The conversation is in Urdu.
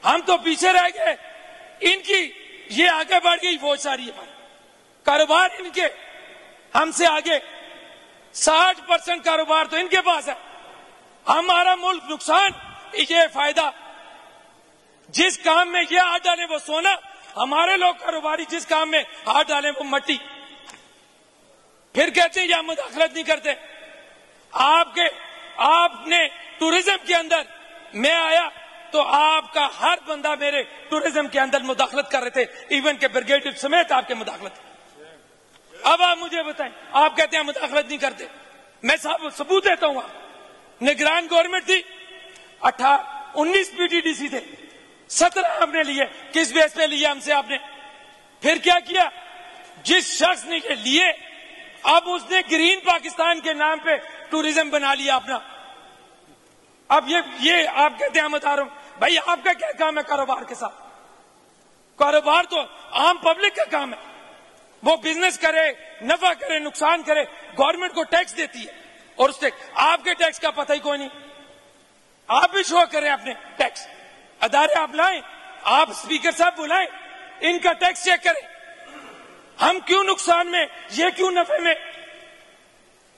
ہم تو پیچھے رہ گئے، ان کی یہ آگے بڑھ گئی فوج ساری ہے، کاروبار ان کے ہم سے آگے، 60% کاروبار تو ان کے پاس ہے، ہمارا ملک نقصان، یہ فائدہ۔ جس کام میں یہ ہاتھ ڈالیں وہ سونا، ہمارے لوگ کاروباری جس کام میں ہاتھ ڈالیں وہ مٹی۔ پھر کہتے ہیں یہ مداخلت نہیں کرتے۔ آپ نے ٹورزم کے اندر، میں آیا تو آپ کا ہر بندہ میرے ٹورزم کے اندر مداخلت کر رہے تھے، ایون کہ بریگیڈیئر سمیت آپ کے مداخلت۔ اب آپ مجھے بتائیں، آپ کہتے ہیں مداخلت نہیں کرتے، میں ثبوت دیتا ہوں۔ نگران گورنمنٹ تھی، 19 پی ٹی ڈی سی تھے، 17 ہم نے لیے، کس بیس پہ لیے ہم سے آپ نے؟ پھر کیا کیا؟ جس شخص نے لیے اب اس نے گرین پاکستان کے نام پہ ٹورزم بنا لیا اپنا۔ اب یہ آپ کہتے ہیں بتا رہا ہوں، بھائی آپ کا کیا کام ہے کاروبار کے ساتھ؟ کاروبار تو عام پبلک کا کام ہے، وہ بزنس کرے، نفع کرے، نقصان کرے، گورنمنٹ کو ٹیکس دیتی ہے، اور اس آپ کے ٹیکس کا پتہ ہی کوئی نہیں۔ آپ بھی شو کریں اپنے ٹیکس، ادارے آپ لائیں، آپ اسپیکر صاحب بلائیں، ان کا ٹیکس چیک کریں، ہم کیوں نقصان میں، یہ کیوں نفع میں،